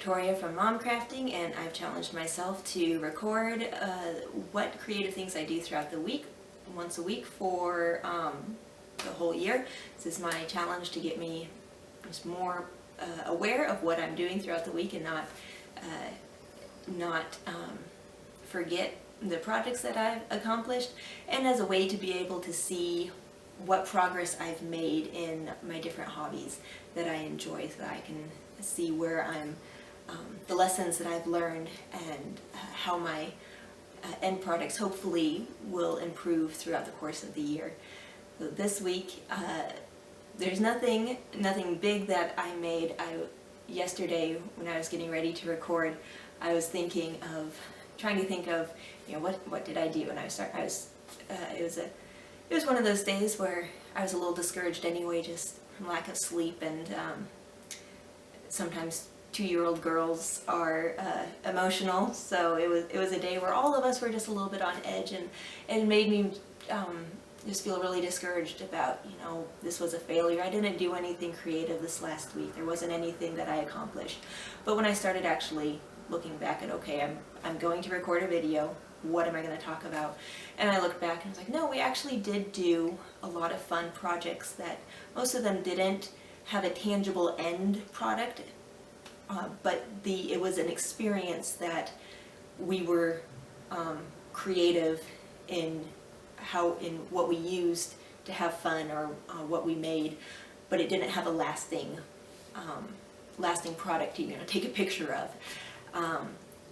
Victoria from Mom Crafting, and I've challenged myself to record what creative things I do throughout the week, once a week for the whole year. This is my challenge to get me just more aware of what I'm doing throughout the week and not forget the projects that I've accomplished, and as a way to be able to see what progress I've made in my different hobbies that I enjoy, so that I can see where I'm, the lessons that I've learned, and how my end products hopefully will improve throughout the course of the year. So this week, there's nothing big that I made. Yesterday when I was getting ready to record, I was trying to think of, what did I do? And it was one of those days where I was a little discouraged anyway, just from lack of sleep, and sometimes 2-year-old girls are emotional, so it was a day where all of us were just a little bit on edge, and it made me just feel really discouraged about, this was a failure. I didn't do anything creative this last week. There wasn't anything that I accomplished. But when I started actually looking back at, okay, I'm going to record a video, what am I going to talk about? And I looked back and was like, no, we actually did do a lot of fun projects that most of them didn't have a tangible end product, but it was an experience that we were creative in what we used to have fun, or what we made, but it didn't have a lasting product to take a picture of.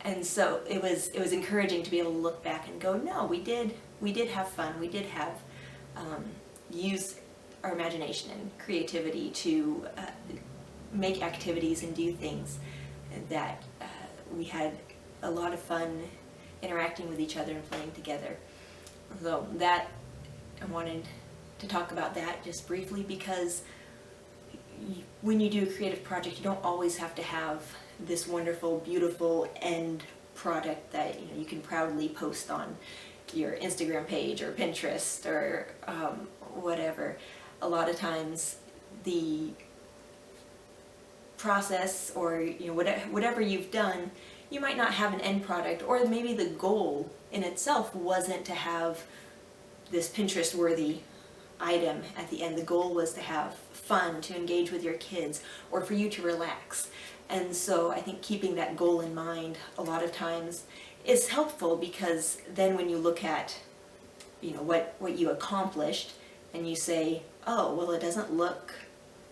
And so it was encouraging to be able to look back and go, no, we did have fun. We did have use our imagination and creativity to make activities and do things that we had a lot of fun interacting with each other and playing together. So that, I wanted to talk about that just briefly, because when you do a creative project, you don't always have to have this wonderful, beautiful end product that you can proudly post on your Instagram page or Pinterest or whatever. A lot of times the process, or whatever you've done, you might not have an end product, or maybe the goal in itself wasn't to have this Pinterest-worthy item at the end. The goal was to have fun, to engage with your kids, or for you to relax. And so I think keeping that goal in mind a lot of times is helpful, because then when you look at what you accomplished, and you say, oh, well, it doesn't look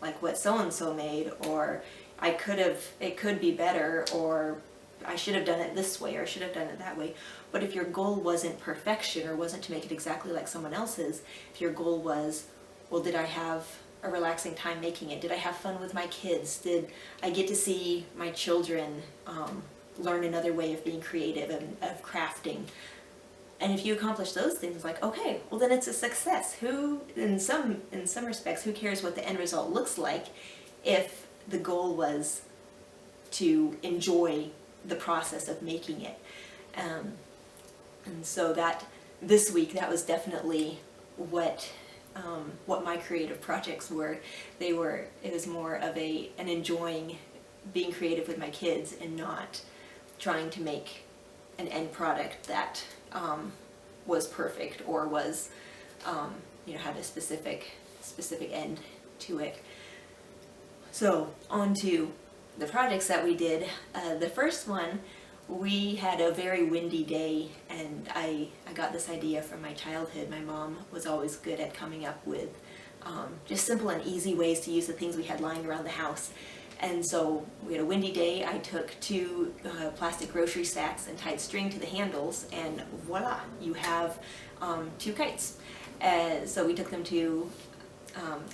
like what so-and-so made, or it could be better, or I should have done it this way, or I should have done it that way. But if your goal wasn't perfection, or wasn't to make it exactly like someone else's, if your goal was, well, did I have a relaxing time making it? Did I have fun with my kids? Did I get to see my children learn another way of being creative and of crafting? And if you accomplish those things, like, okay, well, then it's a success. In some respects, who cares what the end result looks like if the goal was to enjoy the process of making it? And so that this week, that was definitely what my creative projects were. It was more of an enjoying being creative with my kids, and not trying to make an end product that was perfect, or was had a specific end to it. So on to the projects that we did. The first one, we had a very windy day, and I got this idea from my childhood. My mom was always good at coming up with just simple and easy ways to use the things we had lying around the house. And so we had a windy day. I took 2 plastic grocery sacks and tied string to the handles, and voila, you have 2 kites. So we took them to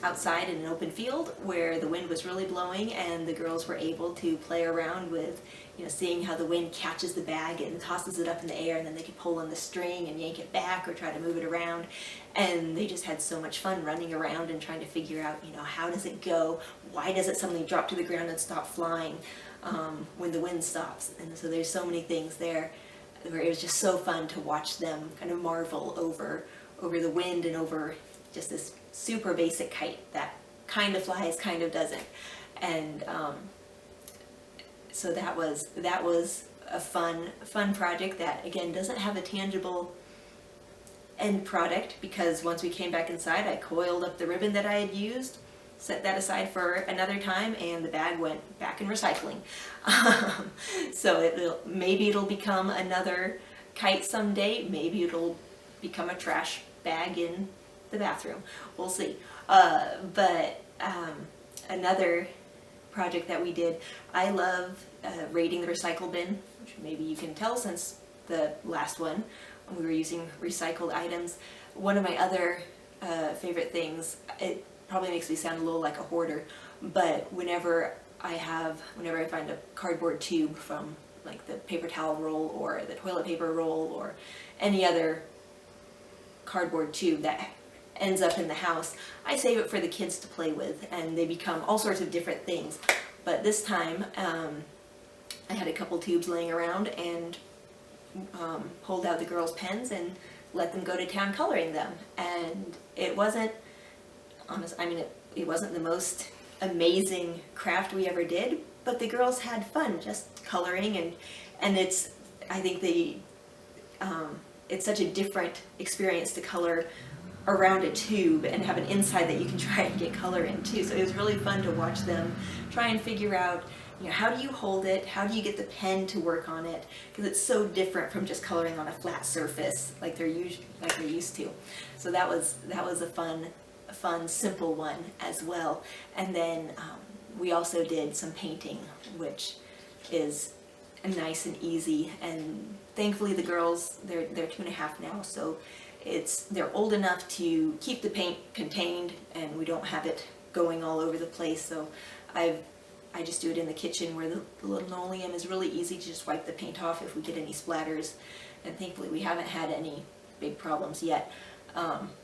outside in an open field where the wind was really blowing, and the girls were able to play around with seeing how the wind catches the bag and tosses it up in the air, and then they could pull on the string and yank it back or try to move it around. And they just had so much fun running around and trying to figure out, how does it go? Why does it suddenly drop to the ground and stop flying when the wind stops? And so there's so many things there where it was just so fun to watch them kind of marvel over the wind, and over just this super basic kite that kind of flies, kind of doesn't. And so that was a fun project that, again, doesn't have a tangible end product, because once we came back inside, I coiled up the ribbon that I had used, set that aside for another time, and the bag went back in recycling. So maybe it'll become another kite someday. Maybe it'll become a trash bag in the bathroom. We'll see. But another project that we did, I love raiding the recycle bin, which maybe you can tell since the last one we were using recycled items. One of my other favorite things, it probably makes me sound a little like a hoarder, but whenever I find a cardboard tube from like the paper towel roll or the toilet paper roll or any other cardboard tube that ends up in the house, I save it for the kids to play with, and they become all sorts of different things. But this time I had a couple tubes laying around, and pulled out the girls' pens and let them go to town coloring them. And it wasn't it wasn't the most amazing craft we ever did, but the girls had fun just coloring, and it's, I think it's such a different experience to color around a tube and have an inside that you can try and get color into. So it was really fun to watch them try and figure out, how do you hold it? How do you get the pen to work on it? Because it's so different from just coloring on a flat surface like they're used to. So that was a fun, simple one as well. And then we also did some painting, which is nice and easy. And thankfully the girls, they're 2.5 now, so they're old enough to keep the paint contained, and we don't have it going all over the place. So I just do it in the kitchen where the linoleum is really easy to just wipe the paint off if we get any splatters, and thankfully we haven't had any big problems yet.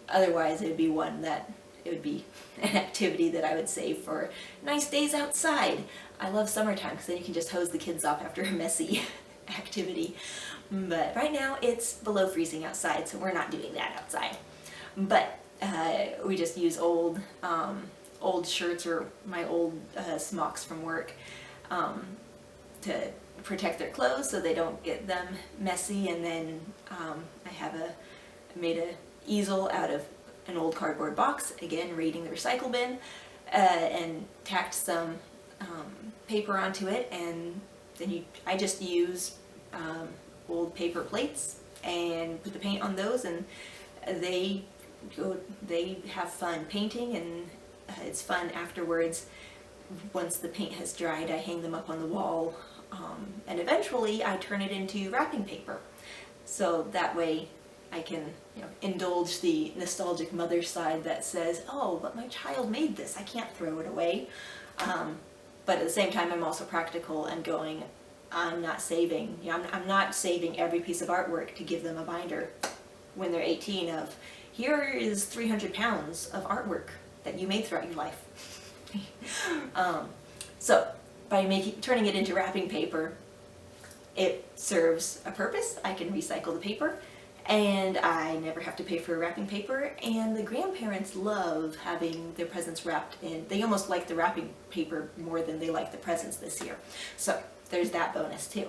Otherwise it would be an activity that I would save for nice days outside. I love summertime because then you can just hose the kids off after a messy activity. But right now it's below freezing outside, so we're not doing that outside. But we just use old shirts or my old smocks from work to protect their clothes so they don't get them messy. And then I made a easel out of an old cardboard box, again raiding the recycle bin, and tacked some paper onto it, and then I just use old paper plates and put the paint on those, and they have fun painting, and it's fun afterwards. Once the paint has dried, I hang them up on the wall, and eventually I turn it into wrapping paper, so that way I can indulge the nostalgic mother side that says, oh, but my child made this, I can't throw it away. But at the same time, I'm also practical and going, I'm not saving every piece of artwork to give them a binder when they're 18 of, here is 300 pounds of artwork that you made throughout your life. So by turning it into wrapping paper, it serves a purpose. I can recycle the paper, and I never have to pay for wrapping paper, and the grandparents love having their presents wrapped in. They almost like the wrapping paper more than they like the presents this year. So there's that bonus too.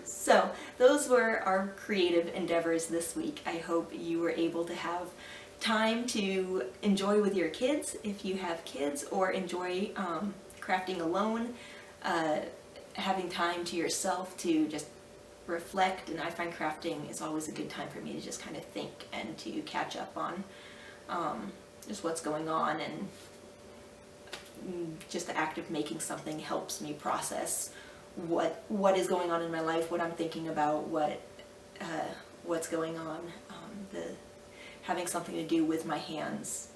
So those were our creative endeavors this week. I hope you were able to have time to enjoy with your kids if you have kids, or enjoy crafting alone, having time to yourself to just reflect. And I find crafting is always a good time for me to just kind of think and to catch up on just what's going on, and just the act of making something helps me process what is going on in my life, what I'm thinking about, what's going on. Having something to do with my hands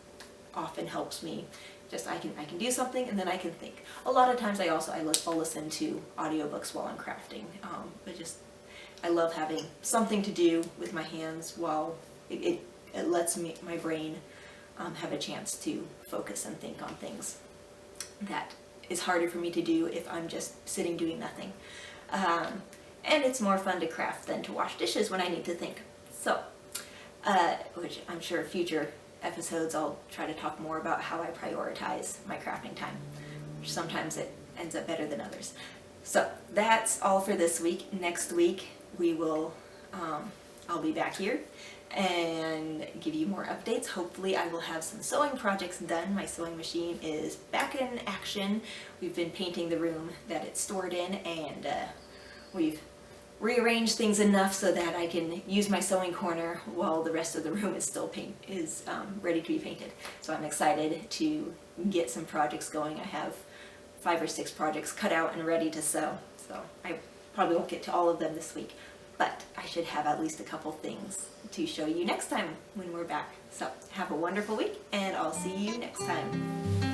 often helps me. Just I can do something and then I can think. A lot of times I'll listen to audiobooks while I'm crafting. But I love having something to do with my hands while it lets my brain have a chance to focus and think on things that is harder for me to do if I'm just sitting doing nothing. And it's more fun to craft than to wash dishes when I need to think. So, which I'm sure future episodes I'll try to talk more about how I prioritize my crafting time. Sometimes it ends up better than others. So that's all for this week. Next week we will, I'll be back here and give you more updates. Hopefully I will have some sewing projects done. My sewing machine is back in action. We've been painting the room that it's stored in, and we've rearranged things enough so that I can use my sewing corner while the rest of the room is still ready to be painted. So I'm excited to get some projects going. I have 5 or 6 projects cut out and ready to sew. So I probably won't get to all of them this week, but I should have at least a couple things to show you next time when we're back. So have a wonderful week, and I'll see you next time.